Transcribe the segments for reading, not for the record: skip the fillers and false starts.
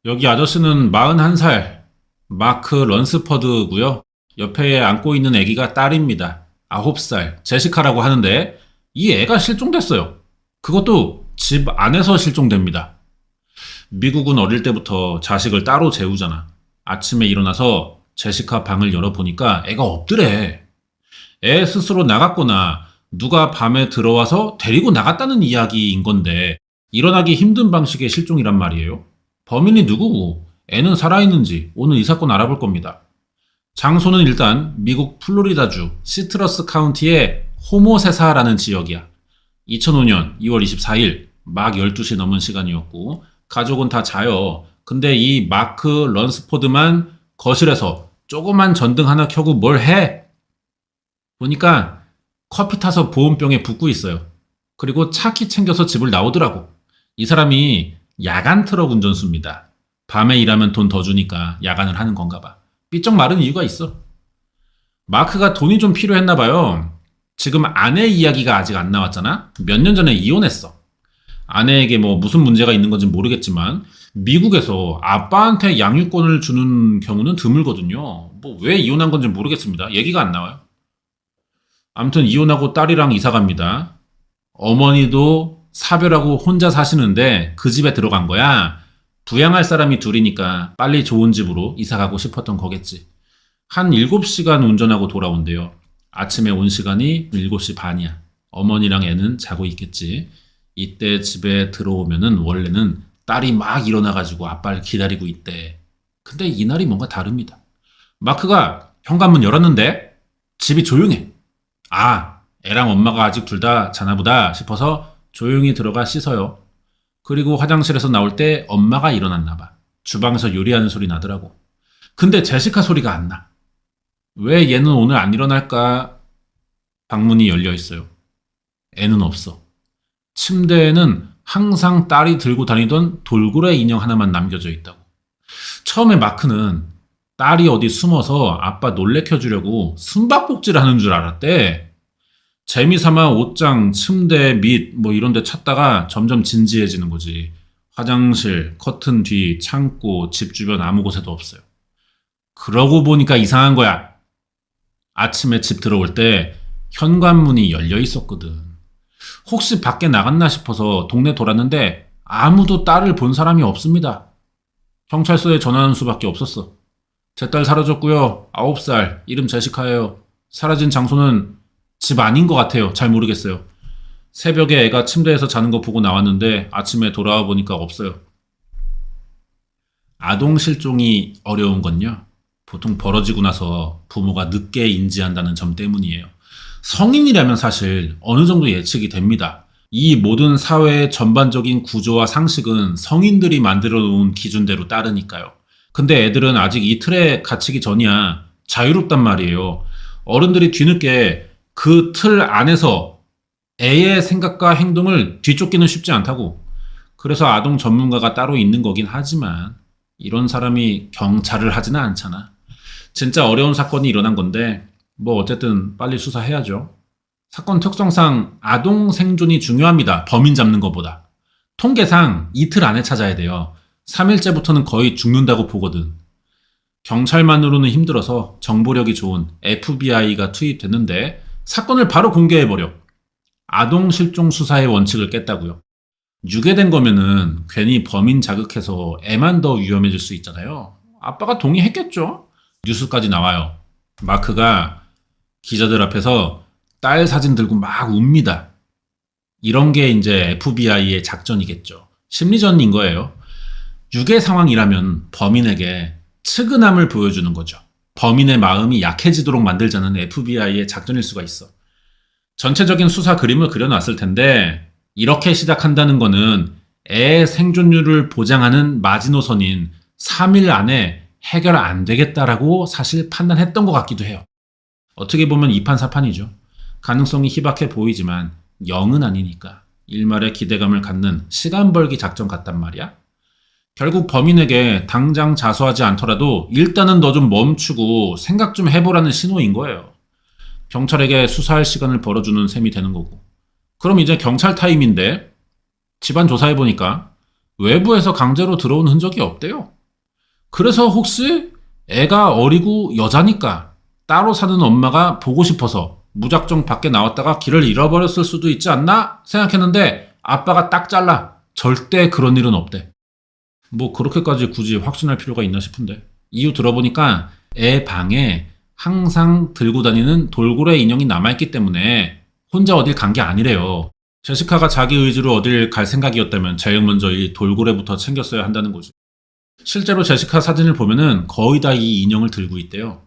여기 아저씨는 41살, 마크 런스퍼드고요. 옆에 안고 있는 아기가 딸입니다. 9살, 제시카라고 하는데 이 애가 실종됐어요. 그것도 집 안에서 실종됩니다. 미국은 어릴 때부터 자식을 따로 재우잖아. 아침에 일어나서 제시카 방을 열어보니까 애가 없더래. 애 스스로 나갔거나 누가 밤에 들어와서 데리고 나갔다는 이야기인 건데 일어나기 힘든 방식의 실종이란 말이에요. 범인이 누구고 애는 살아있는지 오늘 이 사건 알아볼 겁니다. 장소는 일단 미국 플로리다주 시트러스 카운티의 호모세사라는 지역이야. 2005년 2월 24일 막 12시 넘은 시간이었고 가족은 다 자요. 근데 이 마크 런스포드만 거실에서 조그만 전등 하나 켜고 뭘 해? 보니까 커피 타서 보온병에 붓고 있어요. 그리고 차키 챙겨서 집을 나오더라고. 이 사람이 야간 트럭 운전수입니다. 밤에 일하면 돈 더 주니까 야간을 하는 건가 봐. 삐쩍 마른 이유가 있어. 마크가 돈이 좀 필요했나 봐요. 지금 아내 이야기가 아직 안 나왔잖아? 몇 년 전에 이혼했어. 아내에게 뭐 무슨 문제가 있는 건지 모르겠지만 미국에서 아빠한테 양육권을 주는 경우는 드물거든요. 뭐 왜 이혼한 건지 모르겠습니다. 얘기가 안 나와요. 아무튼 이혼하고 딸이랑 이사 갑니다. 어머니도 사별하고 혼자 사시는데 그 집에 들어간 거야. 부양할 사람이 둘이니까 빨리 좋은 집으로 이사 가고 싶었던 거겠지. 한 7시간 운전하고 돌아온대요. 아침에 온 시간이 7시 반이야. 어머니랑 애는 자고 있겠지. 이때 집에 들어오면은 원래는 딸이 막 일어나가지고 아빠를 기다리고 있대. 근데 이날이 뭔가 다릅니다. 마크가 현관문 열었는데 집이 조용해. 아, 애랑 엄마가 아직 둘 다 자나보다 싶어서 조용히 들어가 씻어요. 그리고 화장실에서 나올 때 엄마가 일어났나 봐. 주방에서 요리하는 소리 나더라고. 근데 제시카 소리가 안 나. 왜 얘는 오늘 안 일어날까? 방문이 열려 있어요. 애는 없어. 침대에는 항상 딸이 들고 다니던 돌고래 인형 하나만 남겨져 있다고. 처음에 마크는 딸이 어디 숨어서 아빠 놀래켜주려고 숨바꼭질 하는 줄 알았대. 재미삼아 옷장, 침대 밑 뭐 이런 데 찾다가 점점 진지해지는 거지. 화장실, 커튼 뒤, 창고, 집 주변 아무 곳에도 없어요. 그러고 보니까 이상한 거야. 아침에 집 들어올 때 현관문이 열려 있었거든. 혹시 밖에 나갔나 싶어서 동네 돌았는데 아무도 딸을 본 사람이 없습니다. 경찰서에 전화하는 수밖에 없었어. 제 딸 사라졌고요. 9살, 이름 제시카예요. 사라진 장소는 집 아닌 것 같아요. 잘 모르겠어요. 새벽에 애가 침대에서 자는 거 보고 나왔는데 아침에 돌아와 보니까 없어요. 아동 실종이 어려운 건요. 보통 벌어지고 나서 부모가 늦게 인지한다는 점 때문이에요. 성인이라면 사실 어느 정도 예측이 됩니다. 이 모든 사회의 전반적인 구조와 상식은 성인들이 만들어 놓은 기준대로 따르니까요. 근데 애들은 아직 이 틀에 갇히기 전이야. 자유롭단 말이에요. 어른들이 뒤늦게 그 틀 안에서 애의 생각과 행동을 뒤쫓기는 쉽지 않다고. 그래서 아동 전문가가 따로 있는 거긴 하지만 이런 사람이 경찰을 하지는 않잖아. 진짜 어려운 사건이 일어난 건데 뭐 어쨌든 빨리 수사해야죠. 사건 특성상 아동 생존이 중요합니다. 범인 잡는 것보다. 통계상 이틀 안에 찾아야 돼요. 3일째부터는 거의 죽는다고 보거든. 경찰만으로는 힘들어서 정보력이 좋은 FBI가 투입됐는데 사건을 바로 공개해버려. 아동 실종 수사의 원칙을 깼다고요. 유괴된 거면은 괜히 범인 자극해서 애만 더 위험해질 수 있잖아요. 아빠가 동의했겠죠? 뉴스까지 나와요. 마크가 기자들 앞에서 딸 사진 들고 막 웁니다. 이런 게 이제 FBI의 작전이겠죠. 심리전인 거예요. 유괴 상황이라면 범인에게 측은함을 보여주는 거죠. 범인의 마음이 약해지도록 만들자는 FBI의 작전일 수가 있어. 전체적인 수사 그림을 그려놨을 텐데 이렇게 시작한다는 거는 애 생존율을 보장하는 마지노선인 3일 안에 해결 안 되겠다라고 사실 판단했던 것 같기도 해요. 어떻게 보면 이판사판이죠. 가능성이 희박해 보이지만 0은 아니니까 일말의 기대감을 갖는 시간 벌기 작전 같단 말이야. 결국 범인에게 당장 자수하지 않더라도 일단은 너 좀 멈추고 생각 좀 해보라는 신호인 거예요. 경찰에게 수사할 시간을 벌어주는 셈이 되는 거고. 그럼 이제 경찰 타임인데 집안 조사해보니까 외부에서 강제로 들어온 흔적이 없대요. 그래서 혹시 애가 어리고 여자니까 따로 사는 엄마가 보고 싶어서 무작정 밖에 나왔다가 길을 잃어버렸을 수도 있지 않나 생각했는데 아빠가 딱 잘라. 절대 그런 일은 없대. 뭐 그렇게까지 굳이 확신할 필요가 있나 싶은데. 이유 들어보니까 애 방에 항상 들고 다니는 돌고래 인형이 남아있기 때문에 혼자 어딜 간 게 아니래요. 제시카가 자기 의지로 어딜 갈 생각이었다면 제일 먼저 이 돌고래부터 챙겼어야 한다는 거지. 실제로 제시카 사진을 보면은 거의 다 이 인형을 들고 있대요.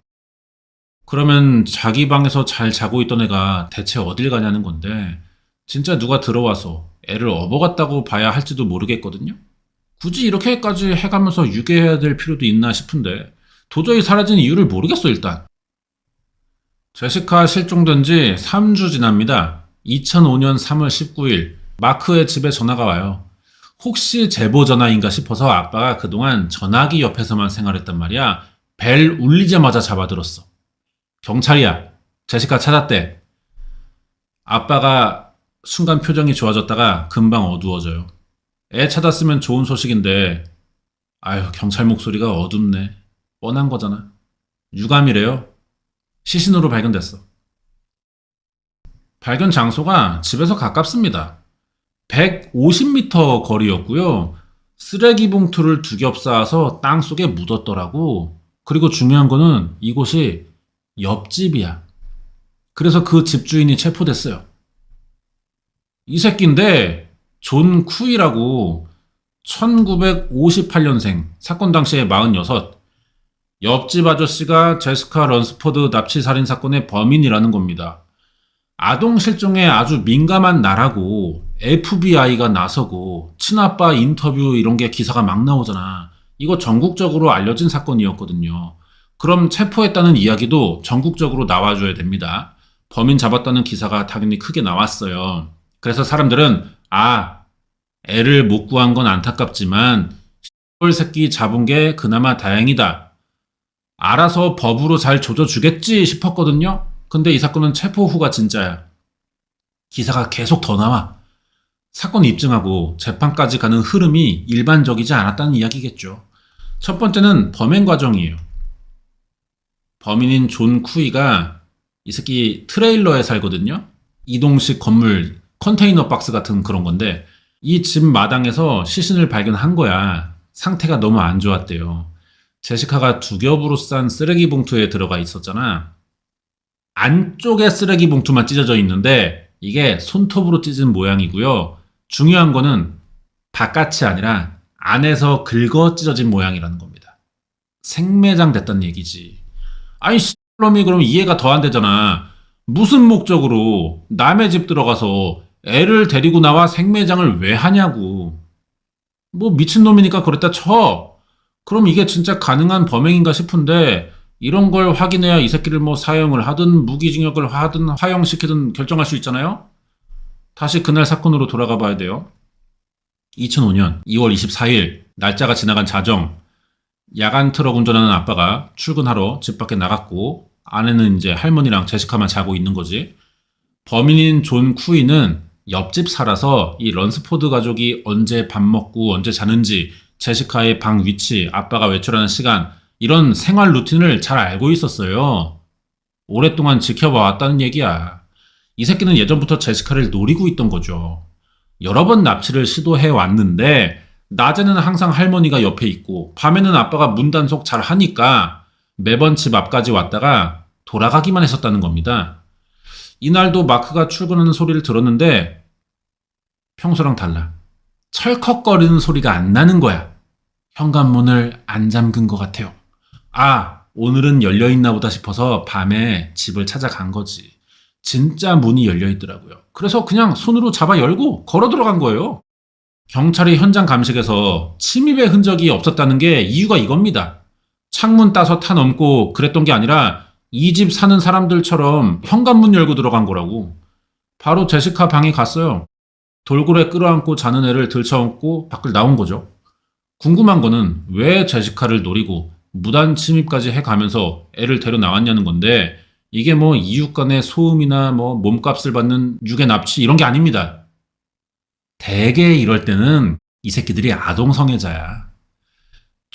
그러면 자기 방에서 잘 자고 있던 애가 대체 어딜 가냐는 건데, 진짜 누가 들어와서 애를 업어갔다고 봐야 할지도 모르겠거든요? 굳이 이렇게까지 해가면서 유괴해야 될 필요도 있나 싶은데, 도저히 사라진 이유를 모르겠어, 일단. 제시카 실종된 지 3주 지납니다. 2005년 3월 19일, 마크의 집에 전화가 와요. 혹시 제보 전화인가 싶어서 아빠가 그동안 전화기 옆에서만 생활했단 말이야. 벨 울리자마자 잡아들었어. 경찰이야. 제시카 찾았대. 아빠가 순간 표정이 좋아졌다가 금방 어두워져요. 애 찾았으면 좋은 소식인데, 아유, 경찰 목소리가 어둡네. 뻔한 거잖아. 유감이래요. 시신으로 발견됐어. 발견 장소가 집에서 가깝습니다. 150m 거리였고요. 쓰레기 봉투를 2겹 쌓아서 땅 속에 묻었더라고. 그리고 중요한 거는 이곳이 옆집이야. 그래서 그 집주인이 체포됐어요. 이 새끼인데 존 쿠이라고 1958년생, 사건 당시에 46, 옆집 아저씨가 제시카 런스퍼드 납치 살인 사건의 범인이라는 겁니다. 아동 실종에 아주 민감한 나라고 FBI가 나서고 친아빠 인터뷰 이런 게 기사가 막 나오잖아. 이거 전국적으로 알려진 사건이었거든요. 그럼 체포했다는 이야기도 전국적으로 나와줘야 됩니다. 범인 잡았다는 기사가 당연히 크게 나왔어요. 그래서 사람들은 애를 못 구한 건 안타깝지만 이 새끼 잡은 게 그나마 다행이다. 알아서 법으로 잘 조져주겠지 싶었거든요. 근데 이 사건은 체포 후가 진짜야. 기사가 계속 더 나와. 사건을 입증하고 재판까지 가는 흐름이 일반적이지 않았다는 이야기겠죠. 첫 번째는 범행 과정이에요. 범인인 존 쿠이가 이 새끼 트레일러에 살거든요. 이동식 건물 컨테이너 박스 같은 그런 건데 이 집 마당에서 시신을 발견한 거야. 상태가 너무 안 좋았대요. 제시카가 2겹으로 싼 쓰레기 봉투에 들어가 있었잖아. 안쪽에 쓰레기 봉투만 찢어져 있는데 이게 손톱으로 찢은 모양이고요. 중요한 거는 바깥이 아니라 안에서 긁어 찢어진 모양이라는 겁니다. 생매장 됐단 얘기지. 아니 놈이 그럼 이해가 더 안 되잖아. 무슨 목적으로 남의 집 들어가서 애를 데리고 나와 생매장을 왜 하냐고. 뭐 미친놈이니까 그랬다 쳐. 그럼 이게 진짜 가능한 범행인가 싶은데 이런 걸 확인해야 이 새끼를 뭐 사형을 하든 무기징역을 하든 화형시키든 결정할 수 있잖아요. 다시 그날 사건으로 돌아가 봐야 돼요. 2005년 2월 24일 날짜가 지나간 자정, 야간 트럭 운전하는 아빠가 출근하러 집 밖에 나갔고 아내는 이제 할머니랑 제시카만 자고 있는 거지. 범인인 존 쿠이는 옆집 살아서 이 런스포드 가족이 언제 밥 먹고 언제 자는지, 제시카의 방 위치, 아빠가 외출하는 시간, 이런 생활 루틴을 잘 알고 있었어요. 오랫동안 지켜봐 왔다는 얘기야. 이 새끼는 예전부터 제시카를 노리고 있던 거죠. 여러 번 납치를 시도해 왔는데 낮에는 항상 할머니가 옆에 있고 밤에는 아빠가 문 단속 잘 하니까 매번 집 앞까지 왔다가 돌아가기만 했었다는 겁니다. 이날도 마크가 출근하는 소리를 들었는데 평소랑 달라. 철컥거리는 소리가 안 나는 거야. 현관문을 안 잠근 것 같아요. 오늘은 열려있나 보다 싶어서 밤에 집을 찾아간 거지. 진짜 문이 열려있더라고요. 그래서 그냥 손으로 잡아 열고 걸어 들어간 거예요. 경찰이 현장 감식에서 침입의 흔적이 없었다는 게 이유가 이겁니다. 창문 따서 타 넘고 그랬던 게 아니라 이 집 사는 사람들처럼 현관문 열고 들어간 거라고. 바로 제시카 방에 갔어요. 돌고래 끌어안고 자는 애를 들쳐안고 밖을 나온 거죠. 궁금한 거는 왜 제시카를 노리고 무단 침입까지 해가면서 애를 데려 나왔냐는 건데 이게 뭐 이웃 간의 소음이나 뭐 몸값을 받는 유괴 납치 이런 게 아닙니다. 대개 이럴 때는 이 새끼들이 아동 성애자야.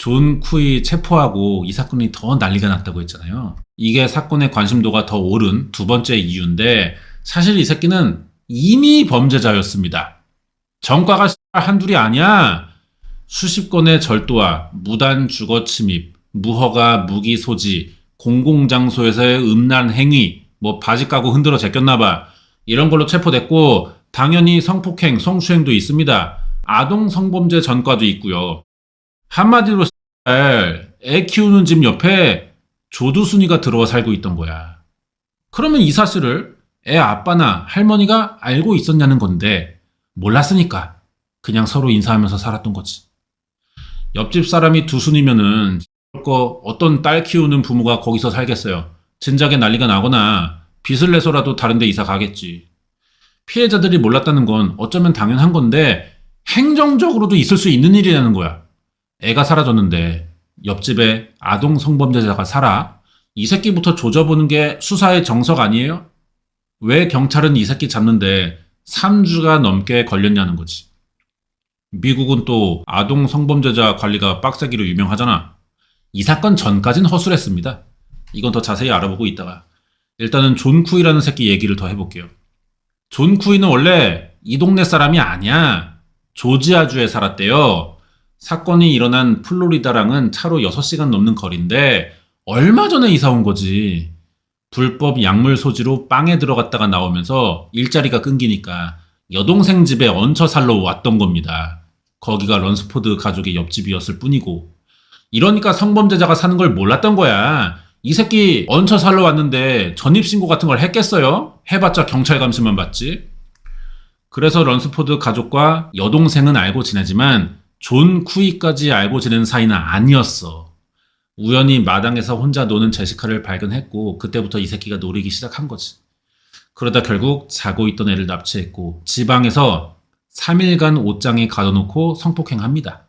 존 쿠이 체포하고 이 사건이 더 난리가 났다고 했잖아요. 이게 사건의 관심도가 더 오른 두 번째 이유인데 사실 이 새끼는 이미 범죄자였습니다. 전과가 한둘이 아니야. 수십 건의 절도와 무단 주거 침입, 무허가 무기 소지, 공공장소에서의 음란 행위, 바지 까고 흔들어 제꼈나봐. 이런 걸로 체포됐고 당연히 성폭행, 성추행도 있습니다. 아동 성범죄 전과도 있고요. 한마디로 애 키우는 집 옆에 조두순이가 들어와 살고 있던 거야. 그러면 이 사실을 애 아빠나 할머니가 알고 있었냐는 건데 몰랐으니까 그냥 서로 인사하면서 살았던 거지. 옆집 사람이 두순이면은 어떤 딸 키우는 부모가 거기서 살겠어요. 진작에 난리가 나거나 빚을 내서라도 다른 데 이사 가겠지. 피해자들이 몰랐다는 건 어쩌면 당연한 건데 행정적으로도 있을 수 있는 일이라는 거야. 애가 사라졌는데 옆집에 아동 성범죄자가 살아? 이 새끼부터 조져보는 게 수사의 정석 아니에요? 왜 경찰은 이 새끼 잡는데 3주가 넘게 걸렸냐는 거지. 미국은 또 아동 성범죄자 관리가 빡세기로 유명하잖아. 이 사건 전까진 허술했습니다. 이건 더 자세히 알아보고 있다가 일단은 존 쿠이라는 새끼 얘기를 더 해볼게요. 존 쿠이는 원래 이 동네 사람이 아니야. 조지아주에 살았대요. 사건이 일어난 플로리다랑은 차로 6시간 넘는 거리인데 얼마 전에 이사 온 거지. 불법 약물 소지로 빵에 들어갔다가 나오면서 일자리가 끊기니까 여동생 집에 얹혀 살러 왔던 겁니다. 거기가 런스포드 가족의 옆집이었을 뿐이고. 이러니까 성범죄자가 사는 걸 몰랐던 거야. 이 새끼 얹혀 살러 왔는데 전입신고 같은 걸 했겠어요? 해봤자 경찰 감시만 받지. 그래서 런스포드 가족과 여동생은 알고 지내지만 존 쿠이까지 알고 지내는 사이는 아니었어. 우연히 마당에서 혼자 노는 제시카를 발견했고 그때부터 이 새끼가 노리기 시작한 거지. 그러다 결국 자고 있던 애를 납치했고 지방에서 3일간 옷장에 가둬놓고 성폭행합니다.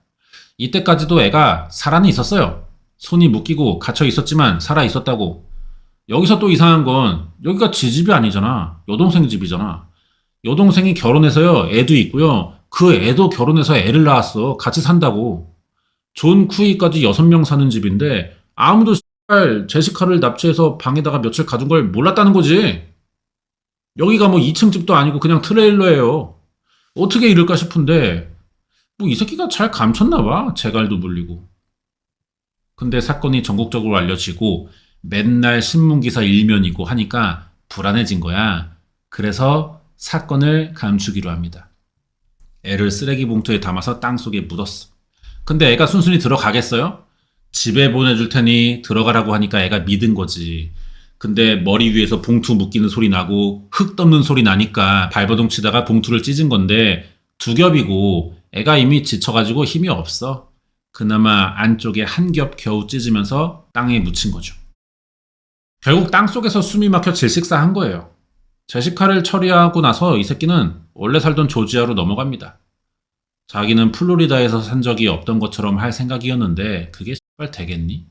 이때까지도 애가 살아는 있었어요. 손이 묶이고 갇혀 있었지만 살아 있었다고. 여기서 또 이상한 건 여기가 지 집이 아니잖아. 여동생 집이잖아. 여동생이 결혼해서요 애도 있고요. 그 애도 결혼해서 애를 낳았어. 같이 산다고. 존 쿠이까지 6명 사는 집인데 아무도 제시카를 납치해서 방에다가 며칠 가둔 걸 몰랐다는 거지. 여기가 2층 집도 아니고 그냥 트레일러예요. 어떻게 이럴까 싶은데 이 새끼가 잘 감췄나 봐. 재갈도 물리고. 근데 사건이 전국적으로 알려지고 맨날 신문기사 일면이고 하니까 불안해진 거야. 그래서 사건을 감추기로 합니다. 애를 쓰레기 봉투에 담아서 땅속에 묻었어. 근데 애가 순순히 들어가겠어요? 집에 보내줄 테니 들어가라고 하니까 애가 믿은 거지. 근데 머리 위에서 봉투 묶이는 소리 나고 흙 덮는 소리 나니까 발버둥 치다가 봉투를 찢은 건데 두 겹이고 애가 이미 지쳐가지고 힘이 없어. 그나마 안쪽에 한 겹 겨우 찢으면서 땅에 묻힌 거죠. 결국 땅속에서 숨이 막혀 질식사한 거예요. 제시카를 처리하고 나서 이 새끼는 원래 살던 조지아로 넘어갑니다. 자기는 플로리다에서 산 적이 없던 것처럼 할 생각이었는데 그게 정말 되겠니?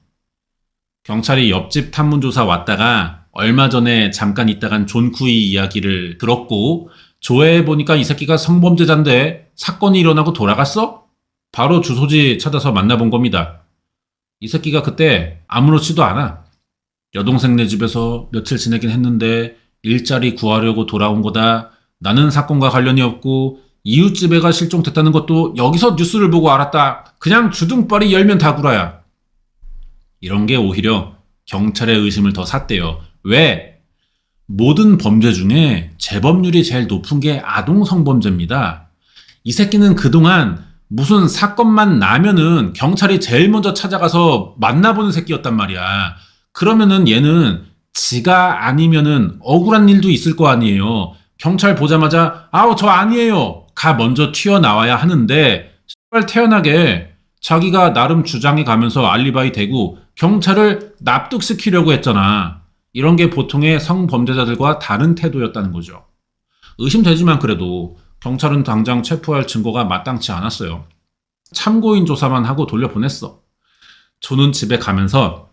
경찰이 옆집 탐문조사 왔다가 얼마 전에 잠깐 있다간 존 쿠이 이야기를 들었고 조회해보니까 이 새끼가 성범죄자인데 사건이 일어나고 돌아갔어? 바로 주소지 찾아서 만나본 겁니다. 이 새끼가 그때 아무렇지도 않아. 여동생네 집에서 며칠 지내긴 했는데 일자리 구하려고 돌아온 거다. 나는 사건과 관련이 없고 이웃집 애가 실종됐다는 것도 여기서 뉴스를 보고 알았다. 그냥 주둥바리 열면 다 구라야. 이런 게 오히려 경찰의 의심을 더 샀대요. 왜? 모든 범죄 중에 재범률이 제일 높은 게 아동 성범죄입니다. 이 새끼는 그동안 무슨 사건만 나면은 경찰이 제일 먼저 찾아가서 만나보는 새끼였단 말이야. 그러면은 얘는 지가 아니면은 억울한 일도 있을 거 아니에요. 경찰 보자마자 아우 저 아니에요. 가 먼저 튀어나와야 하는데 정말 태연하게 자기가 나름 주장해 가면서 알리바이 대고 경찰을 납득시키려고 했잖아. 이런 게 보통의 성범죄자들과 다른 태도였다는 거죠. 의심되지만 그래도 경찰은 당장 체포할 증거가 마땅치 않았어요. 참고인 조사만 하고 돌려보냈어. 조는 집에 가면서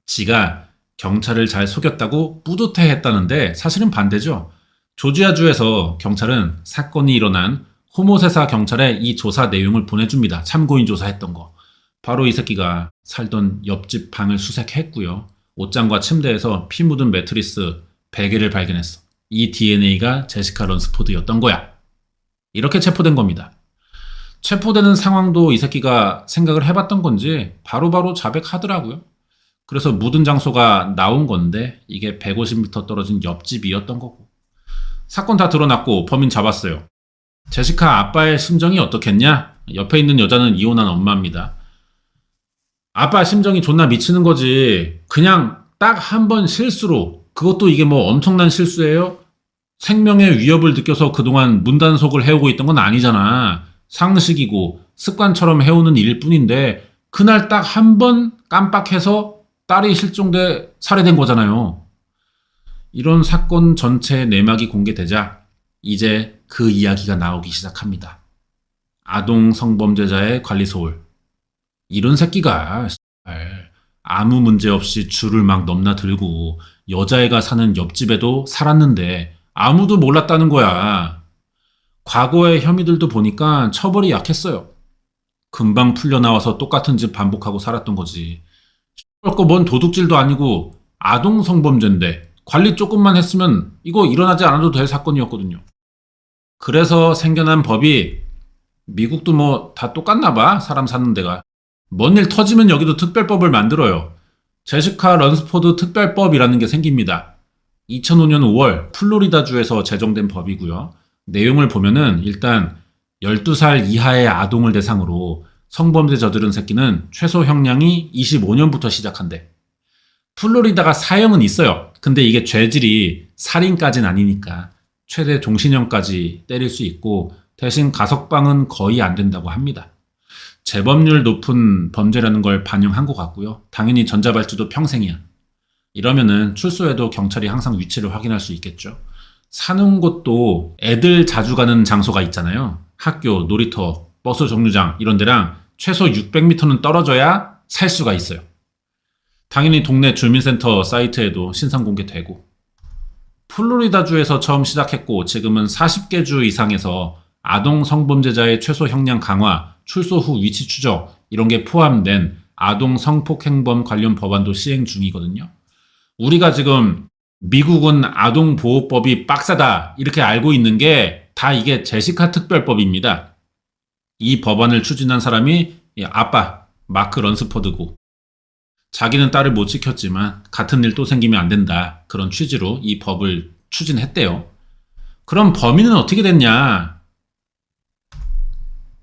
지가 경찰을 잘 속였다고 뿌듯해했다는데 사실은 반대죠. 조지아주에서 경찰은 사건이 일어난 호모세사 경찰에 이 조사 내용을 보내줍니다. 참고인 조사했던 거. 바로 이 새끼가 살던 옆집 방을 수색했고요. 옷장과 침대에서 피 묻은 매트리스 베개를 발견했어. 이 DNA가 제시카 런스포드였던 거야. 이렇게 체포된 겁니다. 체포되는 상황도 이 새끼가 생각을 해봤던 건지 바로바로 자백하더라고요. 그래서 묻은 장소가 나온 건데 이게 150m 떨어진 옆집이었던 거고. 사건 다 드러났고 범인 잡았어요. 제시카 아빠의 심정이 어떻겠냐? 옆에 있는 여자는 이혼한 엄마입니다. 아빠 심정이 존나 미치는 거지. 그냥 딱 한 번 실수로, 그것도 이게 뭐 엄청난 실수예요? 생명의 위협을 느껴서 그동안 문단속을 해오고 있던 건 아니잖아. 상식이고 습관처럼 해오는 일뿐인데 그날 딱 한 번 깜빡해서 딸이 실종돼 살해된 거잖아요. 이런 사건 전체의 내막이 공개되자 이제 그 이야기가 나오기 시작합니다. 아동 성범죄자의 관리소울. 이런 새끼가 아무 문제 없이 줄을 막 넘나들고 여자애가 사는 옆집에도 살았는데 아무도 몰랐다는 거야. 과거의 혐의들도 보니까 처벌이 약했어요. 금방 풀려나와서 똑같은 짓 반복하고 살았던 거지. 뭔 도둑질도 아니고 아동 성범죄인데 관리 조금만 했으면 이거 일어나지 않아도 될 사건이었거든요. 그래서 생겨난 법이, 미국도 뭐 다 똑같나 봐, 사람 사는 데가. 뭔 일 터지면 여기도 특별법을 만들어요. 제시카 런스포드 특별법이라는 게 생깁니다. 2005년 5월 플로리다주에서 제정된 법이고요. 내용을 보면은 일단 12살 이하의 아동을 대상으로 성범죄 저지른 새끼는 최소 형량이 25년부터 시작한대. 플로리다가 사형은 있어요. 근데 이게 죄질이 살인까진 아니니까 최대 종신형까지 때릴 수 있고 대신 가석방은 거의 안 된다고 합니다. 재범률 높은 범죄라는 걸 반영한 것 같고요. 당연히 전자발찌도 평생이야. 이러면은 출소해도 경찰이 항상 위치를 확인할 수 있겠죠. 사는 곳도 애들 자주 가는 장소가 있잖아요. 학교, 놀이터, 버스 정류장 이런 데랑 최소 600m는 떨어져야 살 수가 있어요. 당연히 동네 주민센터 사이트에도 신상 공개되고. 플로리다주에서 처음 시작했고 지금은 40개 주 이상에서 아동 성범죄자의 최소 형량 강화, 출소 후 위치 추적 이런 게 포함된 아동 성폭행범 관련 법안도 시행 중이거든요. 우리가 지금 미국은 아동보호법이 빡세다 이렇게 알고 있는 게 다 이게 제시카 특별법입니다. 이 법안을 추진한 사람이 아빠 마크 런스포드고, 자기는 딸을 못 지켰지만 같은 일 또 생기면 안 된다, 그런 취지로 이 법을 추진했대요. 그럼 범인은 어떻게 됐냐?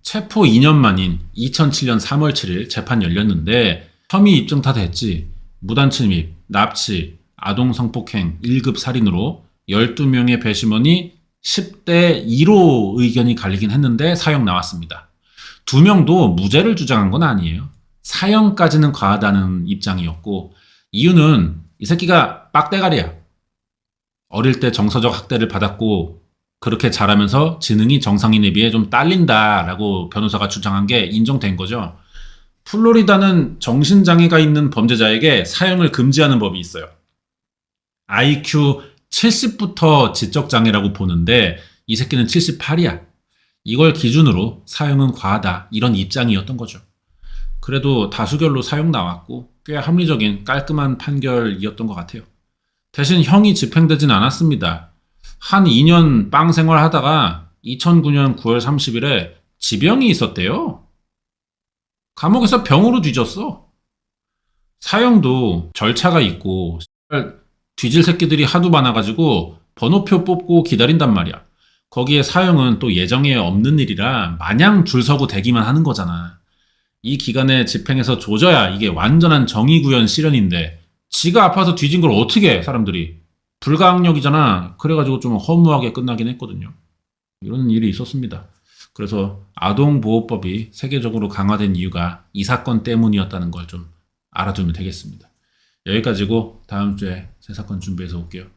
체포 2년 만인 2007년 3월 7일 재판 열렸는데 혐의 입증 다 됐지. 무단침입, 납치, 아동 성폭행, 1급 살인으로 12명의 배심원이 10대 2로 의견이 갈리긴 했는데 사형 나왔습니다. 2명도 무죄를 주장한 건 아니에요. 사형까지는 과하다는 입장이었고, 이유는 이 새끼가 빡대가리야. 어릴 때 정서적 학대를 받았고 그렇게 자라면서 지능이 정상인에 비해 좀 딸린다라고 변호사가 주장한 게 인정된 거죠. 플로리다는 정신장애가 있는 범죄자에게 사형을 금지하는 법이 있어요. IQ 70부터 지적장애라고 보는데 이 새끼는 78이야. 이걸 기준으로 사형은 과하다, 이런 입장이었던 거죠. 그래도 다수결로 사형 나왔고 꽤 합리적인 깔끔한 판결이었던 것 같아요. 대신 형이 집행되진 않았습니다. 한 2년 빵 생활하다가 2009년 9월 30일에 지병이 있었대요. 감옥에서 병으로 뒤졌어. 사형도 절차가 있고 뒤질 새끼들이 하도 많아가지고 번호표 뽑고 기다린단 말이야. 거기에 사형은 또 예정에 없는 일이라 마냥 줄 서고 대기만 하는 거잖아. 이 기간에 집행해서 조져야 이게 완전한 정의구현 실현인데 지가 아파서 뒤진 걸 어떻게 해, 사람들이. 불가항력이잖아. 그래가지고 좀 허무하게 끝나긴 했거든요. 이런 일이 있었습니다. 그래서 아동보호법이 세계적으로 강화된 이유가 이 사건 때문이었다는 걸 좀 알아두면 되겠습니다. 여기까지고 다음 주에 새 사건 준비해서 올게요.